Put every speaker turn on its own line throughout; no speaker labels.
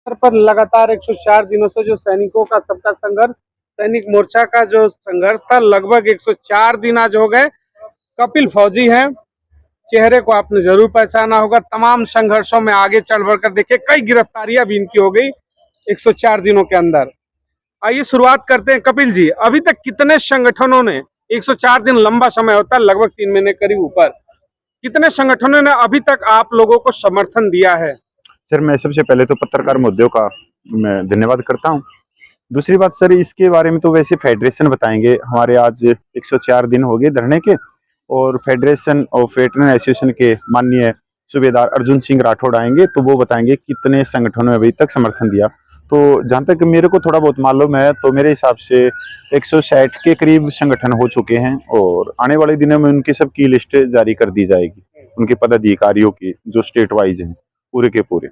स्तर पर लगातार 104 दिनों से जो सैनिकों का सबका संघर्ष, सैनिक मोर्चा का जो संघर्ष था, लगभग 104 दिन आज हो गए। कपिल फौजी हैं, चेहरे को आपने जरूर पहचाना होगा। तमाम संघर्षों में आगे चढ़ बढ़कर देखिए, कई गिरफ्तारियां भी इनकी हो गई 104 दिनों के अंदर। आइए शुरुआत करते हैं। कपिल जी, अभी तक कितने संगठनों ने, 104 दिन लंबा समय होता है, लगभग 3 महीने करीब ऊपर, कितने संगठनों ने अभी तक आप लोगों को समर्थन दिया है?
सर, मैं सबसे पहले तो पत्रकार मुद्दों का मैं धन्यवाद करता हूँ। दूसरी बात सर, इसके बारे में तो वैसे फेडरेशन बताएंगे। हमारे आज 104 दिन हो गए धरने के, और फेडरेशन ऑफ वेटरन एसोसिएशन के माननीय सूबेदार अर्जुन सिंह राठौड़ आएंगे, तो वो बताएंगे कितने संगठनों ने अभी तक समर्थन दिया। तो जहाँ तक मेरे को थोड़ा बहुत मालूम है, तो मेरे हिसाब से 160 के करीब संगठन हो चुके हैं, और आने वाले दिनों में उनकी सबकी लिस्ट जारी कर दी जाएगी, उनके पदाधिकारियों की जो स्टेट वाइज हैं पूरे के पूरे।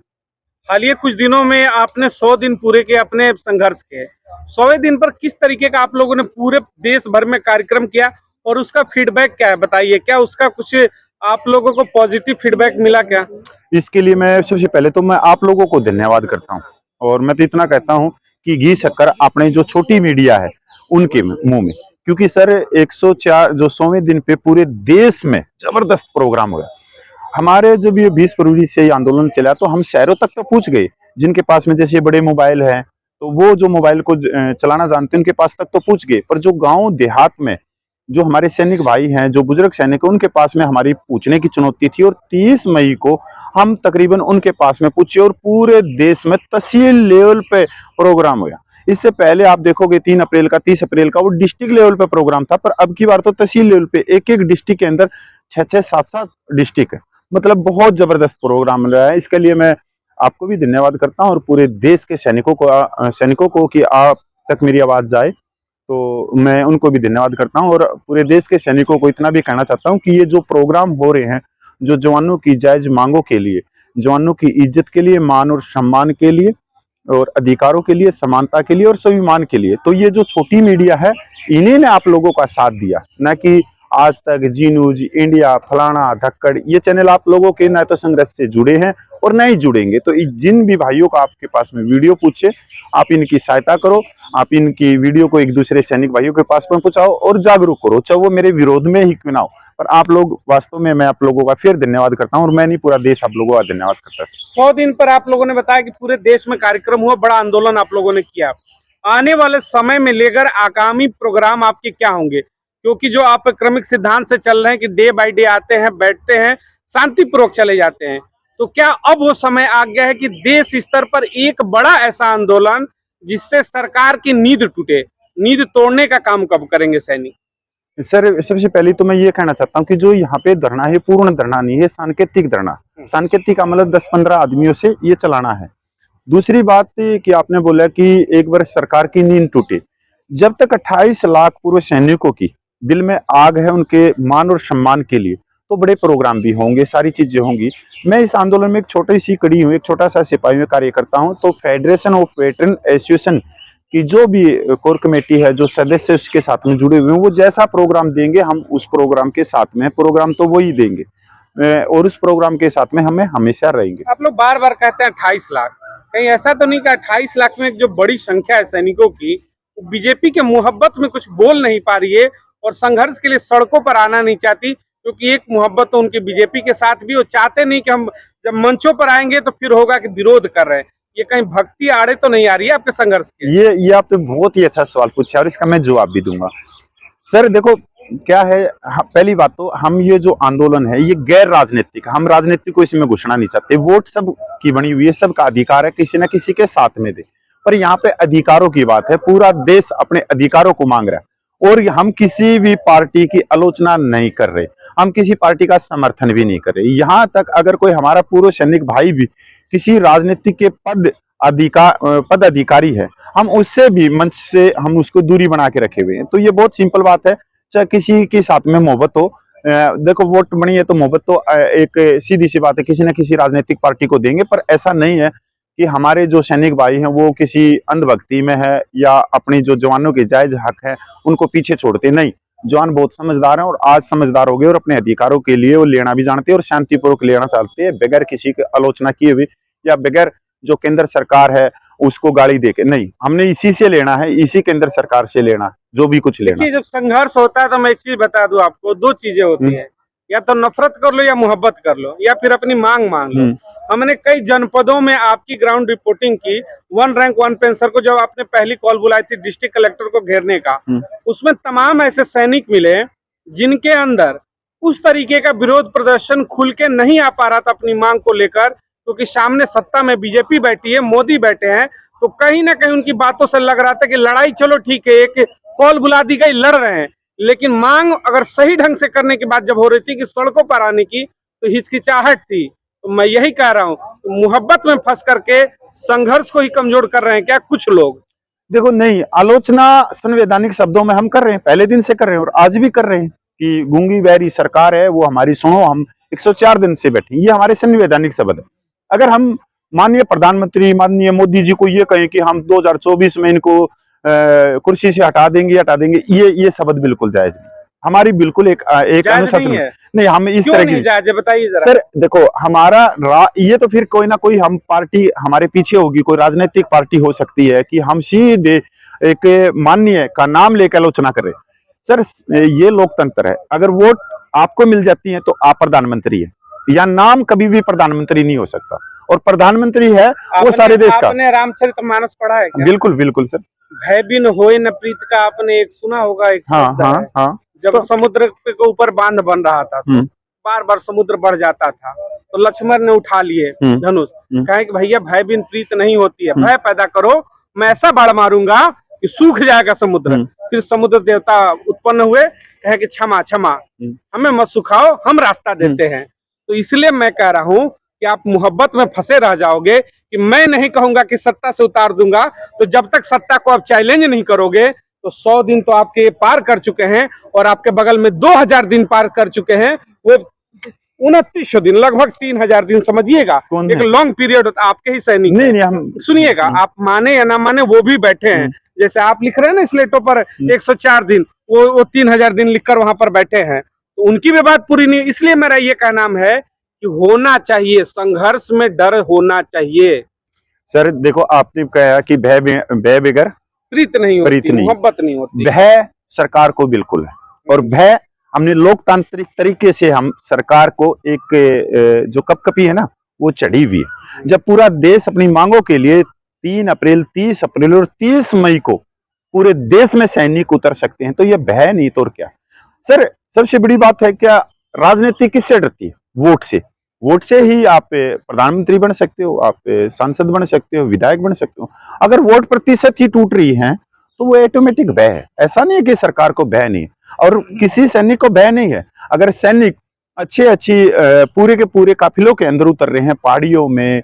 हालिया कुछ दिनों में आपने 100 दिन पूरे किए अपने संघर्ष के। 100वें दिन पर किस तरीके का आप लोगों ने पूरे देश भर में कार्यक्रम किया और उसका फीडबैक क्या है, बताइए। क्या उसका कुछ आप लोगों को पॉजिटिव फीडबैक मिला क्या?
इसके लिए मैं सबसे पहले तो मैं आप लोगों को धन्यवाद करता हूँ, और मैं तो इतना कहता हूँ कि घी शक्कर अपने जो छोटी मीडिया है उनके मुंह में, क्योंकि सर 104 जो 100वें दिन पे पूरे देश में जबरदस्त प्रोग्राम हुआ। हमारे जब ये 20 फरवरी से ये आंदोलन चला, तो हम शहरों तक तो पहुंच गए, जिनके पास में जैसे बड़े मोबाइल है, तो वो जो मोबाइल को चलाना जानते हैं उनके पास तक तो पहुंच गए। पर जो गांव देहात में जो हमारे सैनिक भाई हैं, जो बुजुर्ग सैनिक हैं, उनके पास में हमारी पूछने की चुनौती थी, और 30 मई को हम तकरीबन उनके पास में पूछे, और पूरे देश में तहसील लेवल पे प्रोग्राम हुआ। इससे पहले आप देखोगे 3 अप्रैल का, 30 अप्रैल का वो डिस्ट्रिक्ट लेवल पे प्रोग्राम था, पर अब की बार तो तहसील लेवल पे एक एक डिस्ट्रिक्ट के अंदर 6-6, 7-7 डिस्ट्रिक्ट है। मतलब बहुत जबरदस्त प्रोग्राम रहा है। इसके लिए मैं आपको भी धन्यवाद करता हूँ, और पूरे देश के सैनिकों को कि आप तक मेरी आवाज जाए, तो मैं उनको भी धन्यवाद करता हूँ। और पूरे देश के सैनिकों को इतना भी कहना चाहता हूँ कि ये जो प्रोग्राम हो रहे हैं, जो जवानों की जायज मांगों के लिए, जवानों की इज्जत के लिए, मान और सम्मान के लिए, और अधिकारों के लिए, समानता के लिए और स्वाभिमान के लिए, तो ये जो छोटी मीडिया है, इन्हीं ने आप लोगों का साथ दिया, न कि आज तक जी न्यूज, इंडिया, फलाना, धक्कड़, ये चैनल आप लोगों के न तो संघर्ष से जुड़े हैं और न ही जुड़ेंगे। तो जिन भी भाइयों का आपके पास में वीडियो पूछे, आप इनकी सहायता करो, आप इनकी वीडियो को एक दूसरे सैनिक भाइयों के पास में पहुंचाओ और जागरूक करो, चाहे वो मेरे विरोध में ही क्यों ना हो। पर आप लोग वास्तव में, मैं आप लोगों का फिर धन्यवाद करता हूं, और मैं नहीं, पूरा देश आप लोगों का धन्यवाद करता है।
100 दिन पर आप लोगों ने बताया कि पूरे देश में कार्यक्रम हुआ, बड़ा आंदोलन आप लोगों ने किया। आने वाले समय में लेकर आगामी प्रोग्राम आपके क्या होंगे? क्योंकि जो आप क्रमिक सिद्धांत से चल रहे हैं कि डे बाय डे आते हैं, बैठते हैं, शांतिपूर्वक चले जाते हैं, तो क्या अब वो समय आ गया है कि देश स्तर पर एक बड़ा ऐसा आंदोलन जिससे सरकार की नींद टूटे, नींद तोड़ने का काम कब करेंगे सैनिक?
सर, सबसे पहले तो मैं ये कहना चाहता हूँ कि जो यहाँ पे धरना है, पूर्ण धरना नहीं है, सांकेतिक धरना। सांकेतिक का मतलब 10-15 आदमियों से ये चलाना है। दूसरी बात कि आपने बोला कि एक बार सरकार की नींद टूटे, जब तक 28 लाख पूर्व सैनिकों की दिल में आग है उनके मान और सम्मान के लिए, तो बड़े प्रोग्राम भी होंगे, सारी चीजें होंगी। मैं इस आंदोलन में एक छोटी सी कड़ी हूँ, एक छोटा सा सिपाही में कार्य करता हूँ। तो फेडरेशन ऑफ वेटरन एसोसिएशन कि जो भी कोर कमेटी है, जो सदस्य उसके साथ में जुड़े हुए हैं, वो जैसा प्रोग्राम देंगे, हम उस प्रोग्राम के साथ में, प्रोग्राम तो वही देंगे, और उस प्रोग्राम के साथ में हमें हमेशा रहेंगे।
आप लोग बार बार कहते हैं 28 लाख, कहीं ऐसा तो नहीं कि 28 लाख में जो बड़ी संख्या है सैनिकों की, बीजेपी के मोहब्बत में कुछ बोल नहीं पा रही है और संघर्ष के लिए सड़कों पर आना नहीं चाहती? क्योंकि एक मोहब्बत तो उनकी बीजेपी के साथ भी, वो चाहते नहीं कि हम जब मंचों पर आएंगे तो फिर होगा कि विरोध कर रहे हैं। ये कहीं भक्ति आड़े तो नहीं आ रही है आपके संघर्ष के?
ये आपने बहुत ही अच्छा सवाल पूछा, और इसका मैं जवाब भी दूंगा। सर देखो, क्या है, पहली बात तो हम ये जो आंदोलन है ये गैर राजनीतिक, हम राजनीति को इसमें घुसना नहीं चाहते। वोट सब की बनी हुई है, सबका अधिकार है किसी न किसी के साथ में दे, पर यहाँ पे अधिकारों की बात है। पूरा देश अपने अधिकारों को मांग रहा है, और हम किसी भी पार्टी की आलोचना नहीं कर रहे, हम किसी पार्टी का समर्थन भी नहीं कर रहे। यहाँ तक अगर कोई हमारा पूर्व सैनिक भाई भी किसी राजनीति के पद अधिकारी है, हम उससे भी मंच से हम उसको दूरी बना के रखे हुए हैं। तो ये बहुत सिंपल बात है, चाहे किसी के साथ में मोहब्बत हो, देखो वोट बनी है तो मोहब्बत तो एक सीधी सी बात है, किसी न किसी राजनीतिक पार्टी को देंगे। पर ऐसा नहीं है कि हमारे जो सैनिक भाई हैं वो किसी अंधभक्ति में है, या अपनी जो जवानों के जायज हक है उनको पीछे छोड़ते नहीं। जवान बहुत समझदार हैं, और आज समझदार हो गए, और अपने अधिकारों के लिए वो लेना भी जानते हैं, और शांतिपूर्वक लेना चाहते हैं, बगैर किसी की आलोचना किए हुए या बगैर जो केंद्र सरकार है उसको गाली देके नहीं, हमने इसी से लेना है, इसी केंद्र सरकार से लेना है, जो भी कुछ लेना।
देखिए, जब संघर्ष होता है तो मैं एक चीज बता दूं आपको, दो चीजें होती है, या तो नफरत कर लो या मोहब्बत कर लो या फिर अपनी मांग मांग लो। हमने कई जनपदों में आपकी ग्राउंड रिपोर्टिंग की, वन रैंक वन पेंशन को जब आपने पहली कॉल बुलाई थी डिस्ट्रिक्ट कलेक्टर को घेरने का, उसमें तमाम ऐसे सैनिक मिले जिनके अंदर उस तरीके का विरोध प्रदर्शन खुल के नहीं आ पा रहा था अपनी मांग को लेकर, क्योंकि सामने सत्ता में बीजेपी बैठी है, मोदी बैठे हैं, तो कहीं ना कहीं उनकी बातों से लग रहा था कि लड़ाई चलो ठीक है, एक कॉल बुला दी गई, लड़ रहे हैं, लेकिन मांग अगर सही ढंग से करने की बात जब हो रही थी कि सड़कों पर आने की, तो हिचकिचाहट थी। तो मैं यही कह रहा हूँ, तो मोहब्बत में फंस करके संघर्ष को ही कमजोर कर रहे हैं क्या कुछ लोग?
देखो, नहीं, आलोचना संवैधानिक शब्दों में हम कर रहे हैं, पहले दिन से कर रहे हैं और आज भी कर रहे हैं कि गूंगी बहरी सरकार है, वो हमारी सुनो, हम 104 दिन से बैठे, ये हमारे संवैधानिक शब्द है। अगर हम माननीय प्रधानमंत्री माननीय मोदी जी को ये कहें कि हम 2024 में इनको कुर्सी से हटा देंगे, ये शब्द बिल्कुल जायज नहीं, हमारी बिल्कुल एक अनुशासन नहीं, हम इस तरह की
जायज बताइए जरा।
सर देखो, हमारा ये तो फिर कोई ना कोई हम पार्टी हमारे पीछे होगी, कोई राजनीतिक पार्टी हो सकती है कि हम सीधे एक माननीय का नाम लेकर आलोचना करें। सर ये लोकतंत्र है, अगर वोट आपको मिल जाती है तो आप प्रधानमंत्री है, या नाम कभी भी प्रधानमंत्री नहीं हो सकता, और प्रधानमंत्री है वो सारे देश का।
आपने रामचरितमानस पढ़ा है क्या?
बिल्कुल बिल्कुल सर।
भय बिन होए न प्रीत का आपने एक सुना होगा, एक शब्द है।
हाँ।
जब तो समुद्र के ऊपर बांध बन रहा था तो बार बार समुद्र बढ़ जाता था, तो लक्ष्मण ने उठा लिए धनुष, कहे कि भैया भय बिन प्रीत नहीं होती है, भय पैदा करो, मैं ऐसा बाढ़ मारूंगा कि सूख जाएगा समुद्र। फिर समुद्र देवता उत्पन्न हुए, कहे कि क्षमा क्षमा, हमें मत सुखाओ, हम रास्ता देते हैं। तो इसलिए मैं कह रहा हूँ कि आप मोहब्बत में फंसे रह जाओगे कि मैं नहीं कहूंगा कि सत्ता से उतार दूंगा, तो जब तक सत्ता को आप चैलेंज नहीं करोगे तो 100 दिन तो आपके पार कर चुके हैं, और आपके बगल में 2000 दिन पार कर चुके हैं, वो 29 दिन, लगभग 3000 दिन समझिएगा, एक लॉन्ग पीरियड होता। आपके ही सैनिक नहीं, हम सुनिएगा, आप माने या ना माने वो भी बैठे हैं, जैसे आप लिख रहे हैं ना स्लेटों पर 104 दिन, वो 3000 दिन लिखकर वहां पर बैठे हैं, तो उनकी भी बात पूरी नहीं। इसलिए मेरा ये कहना है कि होना चाहिए, संघर्ष में डर होना चाहिए।
सर देखो, आपने कहा कि भय बगैर
प्रीत नहीं होती, मोहब्बत नहीं होती।
भय सरकार को बिल्कुल है, और भय हमने लोकतांत्रिक तरीके से हम सरकार को एक जो कपकपी है ना वो चढ़ी हुई है। जब पूरा देश अपनी मांगों के लिए 3 अप्रैल 30 अप्रैल और 30 मई को पूरे देश में सैनिक उतर सकते हैं, तो ये भय नहीं तो और क्या। सर सबसे बड़ी बात है, क्या राजनीति किससे डरती है? वोट से। वोट से ही आप प्रधानमंत्री बन सकते हो, आप सांसद बन सकते हो, विधायक बन सकते हो। अगर वोट प्रतिशत ही टूट रही है तो वो ऑटोमेटिक भय है। ऐसा नहीं है कि सरकार को भय नहीं है, और किसी सैनिक को भय नहीं है। अगर सैनिक अच्छी पूरे के पूरे काफिलों के अंदर उतर रहे हैं, पहाड़ियों में,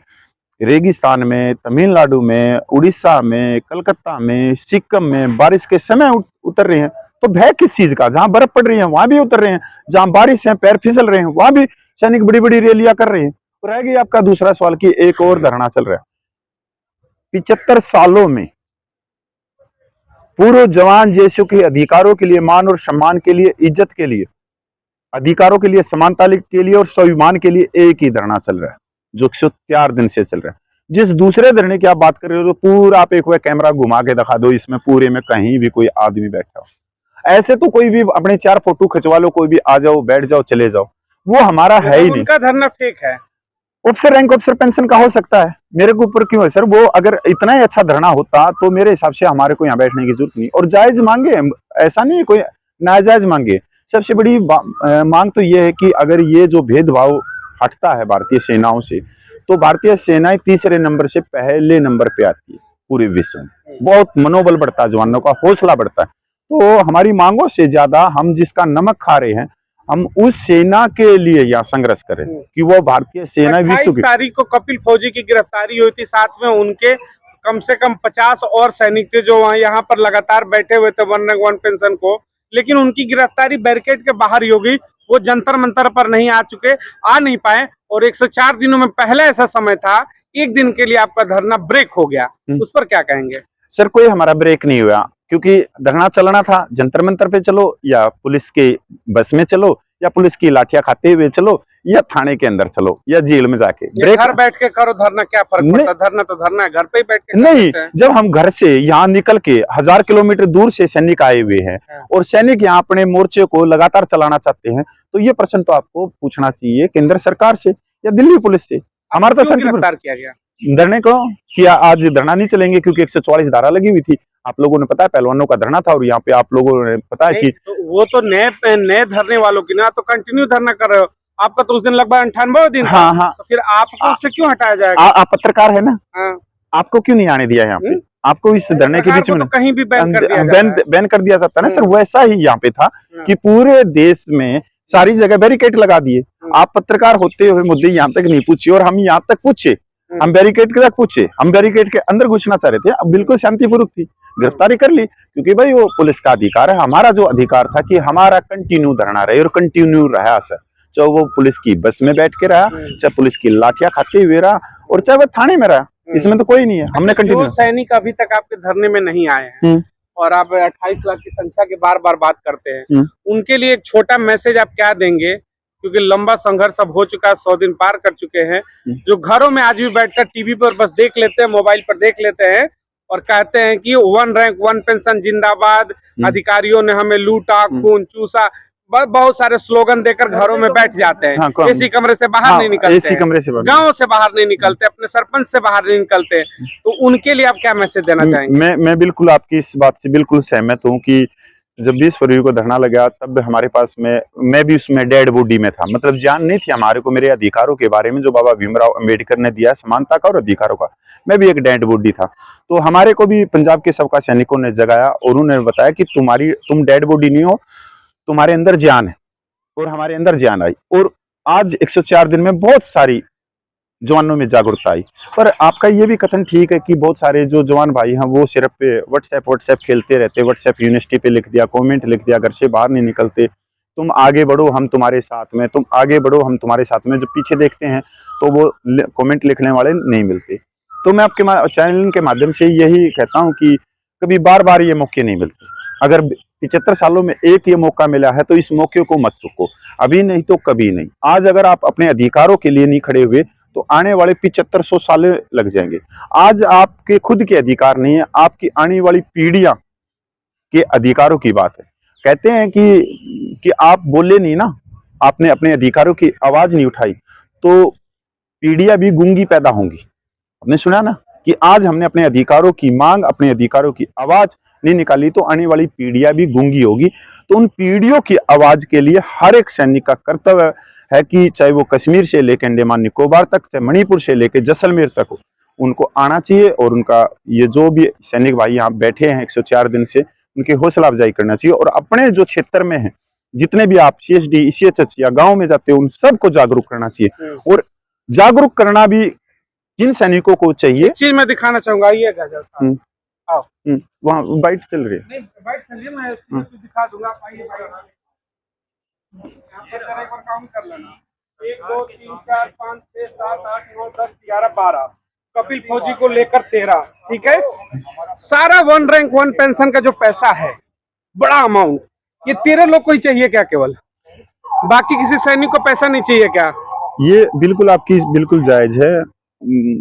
रेगिस्तान में, तमिलनाडु में, उड़ीसा में, कलकत्ता में, सिक्किम में बारिश के समय उतर रहे हैं, तो भय किस चीज का? जहां बर्फ पड़ रही है वहां भी उतर रहे हैं, जहां बारिश है पैर फिसल रहे हैं वहां भी सैनिक बड़ी बड़ी रैलियां कर रहे हैं। तो रह गई आपका दूसरा सवाल की एक और धरना चल रहा है। 75 सालों में पूर्व जवान जैसों के अधिकारों के लिए, मान और सम्मान के लिए, इज्जत के लिए, अधिकारों के लिए, समानता के लिए और स्वाभिमान के लिए एक ही धरना चल रहा है, जो 104 दिन से चल रहा है। जिस दूसरे धरने की आप बात कर रहे हो, तो पूरा आप एक बार कैमरा घुमा के दिखा दो, इसमें पूरे में कहीं भी कोई आदमी बैठा हो। ऐसे तो कोई भी अपने 4 फोटो खिंचवा लो, कोई भी आ जाओ, बैठ जाओ, चले जाओ, वो हमारा है ही नहीं।
उनका धरना फेक है।
ऑफिसर रैंक ऑफिसर पेंशन का हो सकता है, मेरे को ऊपर क्यों है सर? वो अगर इतना ही अच्छा धरना होता तो मेरे हिसाब से हमारे को यहाँ बैठने की जरूरत नहीं। और जायज मांगे, ऐसा नहीं है कोई नाजायज मांगे। सबसे बड़ी मांग तो ये है कि अगर ये जो भेदभाव हटता है भारतीय सेनाओं से, तो भारतीय सेनाएं तीसरे नंबर से पहले नंबर पे आती है पूरे विश्व में। बहुत मनोबल बढ़ता है, जवानों का हौसला बढ़ता है। तो हमारी मांगों से ज्यादा हम जिसका नमक खा रहे हैं, हम उस सेना के लिए यहाँ संघर्ष करें कि वो भारतीय सेना विश्व की।
28 तारीख को कपिल फौजी की गिरफ्तारी हुई थी, साथ में उनके कम से कम 50 और सैनिक थे जो वहाँ यहाँ पर लगातार बैठे हुए थे वन रैंक वन पेंशन को, लेकिन उनकी गिरफ्तारी बैरिकेड के बाहर ही होगी। वो जंतर मंतर पर नहीं आ नहीं पाए, और 104 दिनों में पहले ऐसा समय था, एक दिन के लिए आपका धरना ब्रेक हो गया, उस पर क्या कहेंगे?
सर कोई हमारा ब्रेक नहीं हुआ, क्योंकि धरना चलना था। जंतर मंतर पे चलो, या पुलिस के बस में चलो, या पुलिस की लाठियां खाते हुए चलो, या थाने के अंदर चलो या जेल में जाके
ये घर बैठ के करो धरना, क्या फर्क पड़ता है? धरना तो धरना है, घर पे ही बैठ के
नहीं।
सकते हैं।
जब हम घर से यहाँ निकल के 1000 किलोमीटर दूर से सैनिक आए हुए हैं और सैनिक यहाँ अपने मोर्चे को लगातार चलाना चाहते हैं, तो ये प्रश्न तो आपको पूछना चाहिए केंद्र सरकार से या दिल्ली पुलिस से। हमारा तो
गिरफ्तार किया गया
धरने को किया, आज धरना नहीं चलेंगे क्योंकि 144 धारा लगी हुई थी। आप लोगों ने पता है पहलवानों का धरना था, और यहाँ पे आप लोगों ने पता है कि
तो वो तो नए धरने वालों की ना, तो कंटिन्यू धरना कर रहे हो। आपका तो उस दिन लगभग 98 दिन था।
हाँ हाँ,
तो फिर आपको उससे क्यों हटाया जाएगा?
आप पत्रकार है ना,
हाँ।
आपको क्यों नहीं आने दिया यहाँ पे? आपको इस धरने के बीच में
तो कहीं भी बैन कर दिया जाता है।
बैन कर दिया जाता है ना सर। वैसा ही यहाँ पे था कि पूरे देश में सारी जगह बैरिकेड लगा दिए। आप पत्रकार होते हुए मुद्दे यहाँ तक नहीं पूछे, और हम यहाँ तक पूछे, हम बैरिकेड के तक पूछे, हम बैरिकेड के अंदर घुसना चाह रहे थे। अब बिल्कुल शांतिपूर्वक थी, गिरफ्तारी कर ली क्योंकि भाई वो पुलिस का अधिकार है। हमारा जो अधिकार था कि हमारा कंटिन्यू धरना रहे, और कंटिन्यू रहा सर। चाहे वो पुलिस की बस में बैठ के रहा, चाहे पुलिस की लाठियां खाते हुए रहा, और चाहे वो थाने में रहा, इसमें तो कोई नहीं है। हमने कंटिन्यू।
जो सैनिक अभी तक आपके धरने में नहीं आए हैं और आप 28 लाख की संख्या की बार बार बात करते हैं, उनके लिए एक छोटा मैसेज आप क्या देंगे? क्योंकि लंबा संघर्ष अब हो चुका है, 100 दिन पार कर चुके हैं। जो घरों में आज भी बैठकर टीवी पर बस देख लेते हैं, मोबाइल पर देख लेते हैं और कहते हैं कि 1 रैंक 1 पेंशन जिंदाबाद, अधिकारियों ने हमें लूटा, खून चूसा, बहुत सारे स्लोगन देकर घरों में बैठ जाते हैं।
हाँ,
एसी कमरे से बाहर नहीं निकलते,
एसी कमरे से
गाँव से बाहर नहीं निकलते, अपने सरपंच से बाहर नहीं निकलते। तो उनके लिए आप क्या मैसेज देना चाहेंगे?
मैं बिल्कुल आपकी इस बात से बिल्कुल सहमत हूँ कि जब 20 फरवरी को धरना लगा तब हमारे पास में, मैं भी उसमें डेड बॉडी में था। मतलब जान नहीं थी हमारे को मेरे अधिकारों के बारे में जो बाबा भीमराव अंबेडकर ने दिया समानता का और अधिकारों का। मैं भी एक डेड बॉडी था। तो हमारे को भी पंजाब के सबका सैनिकों ने जगाया और उन्होंने बताया कि तुम डेड बॉडी नहीं हो, तुम्हारे अंदर जान है। और हमारे अंदर जान आई, और आज 104 दिन में बहुत सारी जवानों में जागरूकता आई। पर आपका ये भी कथन ठीक है कि बहुत सारे जो जवान भाई हैं वो सिर्फ पे व्हाट्सएप खेलते रहते, व्हाट्सएप यूनिवर्सिटी पे लिख दिया, कमेंट लिख दिया, घर से बाहर नहीं निकलते, तुम आगे बढ़ो हम तुम्हारे साथ में, तुम आगे बढ़ो हम तुम्हारे साथ में। जब पीछे देखते हैं तो वो कमेंट लिखने वाले नहीं मिलते। तो मैं आपके चैनल के माध्यम से यही कहता हूँ कि कभी बार बार ये मौके नहीं मिलते। अगर 75 सालों में एक ये मौका मिला है तो इस मौके को मत चूको, अभी नहीं तो कभी नहीं। आज अगर आप अपने अधिकारों के लिए नहीं खड़े हुए तो आने वाले 7500 साल लग जाएंगे। आज आपके खुद के अधिकार नहीं है, आपकी आने वाली पीढ़ियां के अधिकारों की बात है। कहते हैं कि आप बोले नहीं ना, आपने अपने अधिकारों की आवाज नहीं उठाई तो पीढ़ियां भी गूंगी पैदा होंगी। आपने सुना ना कि आज हमने अपने अधिकारों की मांग, अपने अधिकारों की आवाज नहीं निकाली तो आने वाली पीढ़ियां भी गूंगी होगी। तो उन पीढ़ियों की आवाज के लिए हर एक सैनिक का कर्तव्य है कि चाहे वो कश्मीर से लेकर अंडमान निकोबार तक, चाहे मणिपुर से लेकर जैसलमेर तक हो, उनको आना चाहिए। और उनका ये जो भी सैनिक भाई यहाँ बैठे हैं 104 दिन से, उनकी हौसला अफजाई करना चाहिए। और अपने जो क्षेत्र में है जितने भी आप CSD ECHH या गाँव में जाते हो उन सबको जागरूक करना चाहिए। और जागरूक करना भी जिन सैनिकों को चाहिए।
चीज मैं दिखाना चाहूंगा, ये
वहाँ बाइट चल रही है,
नहीं बाइट चलिए, मैं दिखा दूंगा। एक बार काउंट कर लेना, 1 2 3 4 5 6 7 8 9 10 11 12, कपिल फौजी को लेकर 13। ठीक है, सारा 1 रैंक 1 पेंशन का जो पैसा है, बड़ा अमाउंट, ये 13 लोग को ही चाहिए क्या? केवल बाकी किसी सैनिक को पैसा नहीं चाहिए क्या?
ये बिल्कुल आपकी बिल्कुल जायज है।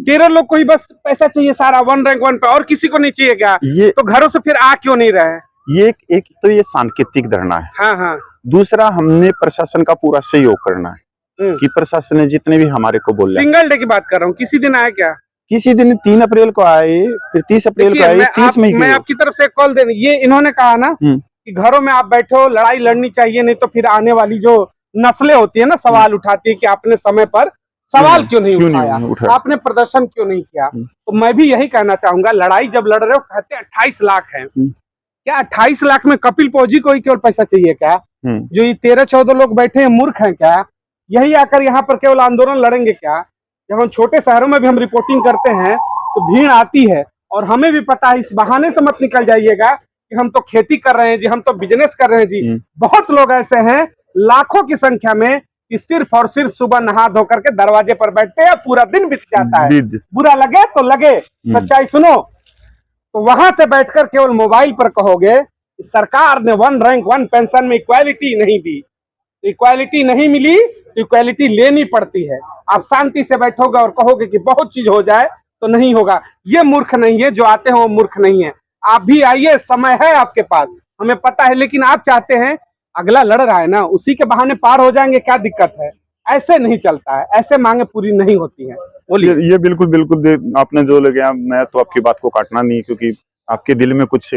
13 लोग को ही बस पैसा चाहिए सारा 1 रैंक 1 पे, और किसी को नहीं चाहिए क्या?
ये
तो घरों से फिर आ क्यों नहीं रहे?
ये एक तो ये सांकेतिक धरना है।
हाँ हाँ।
दूसरा, हमने प्रशासन का पूरा सहयोग करना है कि प्रशासन ने जितने भी हमारे को बोला।
सिंगल डे की बात कर रहा हूँ, किसी दिन आए क्या?
किसी दिन 3 अप्रैल को आए, फिर 30 अप्रैल को आए, 30 मई को।
मैं आपकी तरफ से कॉल देने, ये इन्होंने कहा ना कि घरों में आप बैठे हो, लड़ाई लड़नी चाहिए, नहीं तो फिर आने वाली जो नस्लें होती है ना सवाल उठाती है कि आपने समय पर सवाल क्यों नहीं उठाया, आपने प्रदर्शन क्यों नहीं किया। तो मैं भी यही कहना चाहूंगा, लड़ाई जब लड़ रहे हो, कहते हैं 28 लाख है, क्या 28 लाख में कपिल फौजी को ही केवल पैसा चाहिए क्या? जो ये 13-14 लोग बैठे हैं मूर्ख हैं क्या? यही आकर यहाँ पर केवल आंदोलन लड़ेंगे क्या? जब हम छोटे शहरों में भी हम रिपोर्टिंग करते हैं तो भीड़ आती है, और हमें भी पता है। इस बहाने से मत निकल जाइएगा कि हम तो खेती कर रहे हैं जी, हम तो बिजनेस कर रहे हैं जी। बहुत लोग ऐसे हैं लाखों की संख्या में कि सिर्फ और सिर्फ सुबह नहा धो करके दरवाजे पर बैठते हैं, पूरा दिन बीत जाता है। बुरा लगे तो लगे, सच्चाई सुनो। तो वहां से बैठकर केवल मोबाइल पर कहोगे कि सरकार ने 1 रैंक 1 पेंशन में इक्वालिटी नहीं दी, इक्वालिटी नहीं मिली तो इक्वालिटी लेनी पड़ती है। आप शांति से बैठोगे और कहोगे कि बहुत चीज हो जाए तो नहीं होगा। ये मूर्ख नहीं है, जो आते हैं वो मूर्ख नहीं है। आप भी आइए, समय है आपके पास, हमें पता है, लेकिन आप चाहते हैं अगला लड़ रहा है ना, उसी के बहाने पार हो जाएंगे, क्या दिक्कत है? ऐसे नहीं चलता है, ऐसे मांगे पूरी नहीं होती है। बोलिए।
ये बिल्कुल बिल्कुल आपने जो लगे, मैं तो आपकी बात को काटना नहीं, क्योंकि आपके दिल में कुछ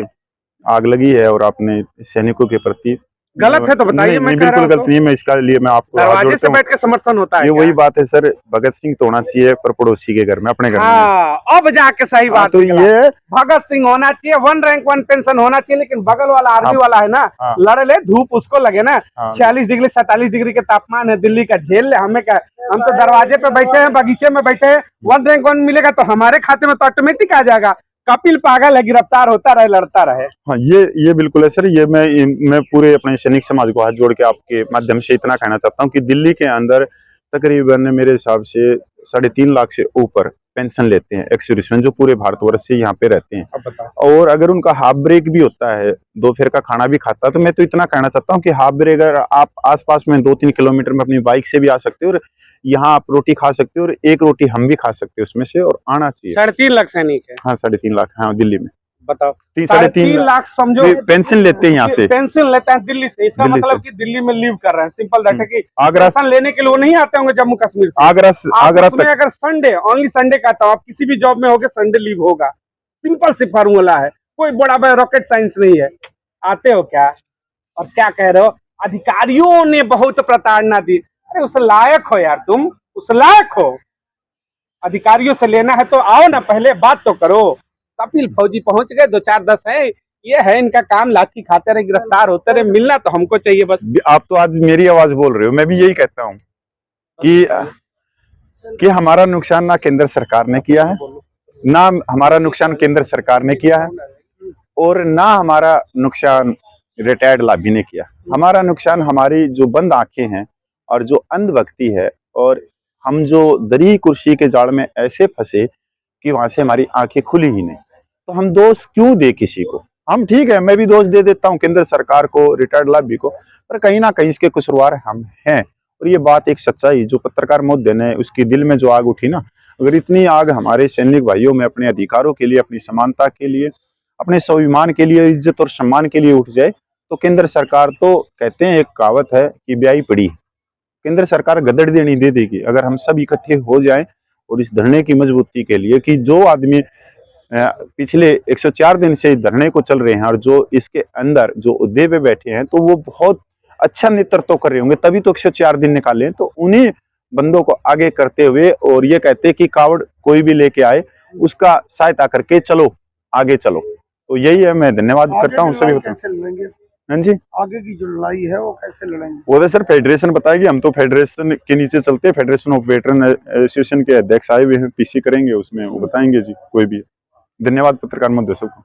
आग लगी है और आपने सैनिकों के प्रति
गलत है तो बताइए।
नहीं,
मैं कह
बिल्कुल
रहा हूं
गलत नहीं है। मैं इसका लिए मैं आपको हाथ
दरवाजे
जोड़ता
से
हूं।
बैठ के समर्थन होता है
ये
क्या?
वही बात है सर, भगत सिंह तो होना चाहिए पर पड़ोसी के घर में, अपने घर में नहीं।
हाँ, अब जाके सही बात
तो
निकला।
ये
भगत सिंह होना चाहिए, 1 रैंक 1 पेंशन होना चाहिए, लेकिन बगल वाला आर्मी वाला है ना,
हाँ।
लड़ ले, धूप उसको लगे ना।
हाँ।
46 डिग्री 47 डिग्री के तापमान है दिल्ली का, झेल ले, हमें क्या? हम तो दरवाजे पे बैठे हैं, बगीचे में बैठे हैं। 1 रैंक 1 मिलेगा तो हमारे खाते में तो ऑटोमेटिक आ जाएगा। कपिल पागल है, गिरफ्तार होता रहे, लड़ता रहे।
हाँ, ये बिल्कुल है सर। ये मैं पूरे अपने सैनिक समाज को हाथ जोड़ के आपके माध्यम से इतना कहना चाहता हूँ कि दिल्ली के अंदर तकरीबन मेरे हिसाब से 3.5 लाख से ऊपर पेंशन लेते हैं एक्स सर्विसमैन, जो पूरे भारतवर्ष से यहाँ पे रहते हैं।
अब बताओ।
और अगर उनका हाफ ब्रेक भी होता है, दोपहर का खाना भी खाता है, तो मैं तो इतना कहना चाहता हूँ कि हाफ ब्रेक अगर आप आसपास में 2-3 किलोमीटर में अपनी बाइक से भी आ सकते हो और यहाँ आप रोटी खा सकते हो, और एक रोटी हम भी खा सकते हो उसमें से, और आना चाहिए।
3.5 लाख सैनिक है।
हाँ, 3.5 लाख। हाँ, दिल्ली में
बताओ,
3.5
लाख समझो
पेंशन लेते हैं यहाँ से।
पेंशन लेते हैं दिल्ली से। इसका
दिल्ली
मतलब कि दिल्ली में लिव कर रहे हैं। सिंपल दैट है कि
आगरा
पेंशन लेने के लिए वो नहीं आते होंगे जम्मू कश्मीर से।
आगरा
उसमें
तक।
अगर संडे, ओनली संडे कहता हूँ, आप किसी भी जॉब में होगे संडे लीव होगा। सिंपल सी फार्मूला है, कोई बड़ा बड़ा रॉकेट साइंस नहीं है। आते हो क्या और क्या कह रहे हो? अधिकारियों ने बहुत प्रताड़ना दी। अरे उस लायक हो यार, तुम उस लायक हो। अधिकारियों से लेना है तो आओ ना, पहले बात तो करो। कपिल फौजी पहुंच गए, 2 4 10 है, ये है इनका काम, लाठी खाते रहे, गिरफ्तार होते रहे, मिलना तो हमको चाहिए बस।
आप तो आज मेरी आवाज बोल रहे हो, मैं भी यही कहता हूँ कि हमारा नुकसान ना केंद्र सरकार ने किया है, ना हमारा नुकसान केंद्र सरकार ने किया है, और ना हमारा नुकसान रिटायर्ड लाभी ने किया। हमारा नुकसान हमारी जो बंद आंखें हैं और जो अंधभक्ति है, और हम जो दरी कुर्सी के जाल में ऐसे फंसे कि वहां से हमारी आंखें खुली ही नहीं। तो हम दोष क्यों दे किसी को? हम ठीक है, मैं भी दोष दे देता हूँ केंद्र सरकार को, रिटायर्ड लाभी को, पर कहीं ना कहीं इसके कसूरवार हम हैं। और ये बात एक सच्चाई जो पत्रकार महोदय ने, उसकी दिल में जो आग उठी ना, अगर इतनी आग हमारे सैनिक भाइयों में अपने अधिकारों के लिए, अपनी समानता के लिए, अपने स्वाभिमान के लिए, इज्जत और सम्मान के लिए उठ जाए, तो केंद्र सरकार तो कहते हैं, एक कहावत है कि ब्याही पड़ी, केंद्र सरकार गदड़ देनी दे देगी अगर हम सब इकट्ठे हो जाएं। और इस धरने की मजबूती के लिए, कि जो आदमी पिछले 104 दिन से धरने को चल रहे हैं और जो इसके अंदर जो उद्दे पे बैठे हैं, तो वो बहुत अच्छा नेतृत्व कर रहे होंगे, तभी तो 104 दिन निकाले। तो उन्हीं बंदों को आगे करते हुए, और ये कहते कि कावड़ कोई भी लेके आए उसका सहायता करके चलो, आगे चलो। तो यही है, मैं धन्यवाद करता हूँ सभी को। हाँ जी,
आगे की जो लड़ाई है वो कैसे लड़ेंगे?
वो तो सर फेडरेशन बताएगी, हम तो फेडरेशन के नीचे चलते हैं। फेडरेशन ऑफ वेटरन एसोसिएशन के अध्यक्ष आए हुए हैं, पीसी करेंगे, उसमें वो बताएंगे जी, कोई भी। धन्यवाद पत्रकार महोदय सबको।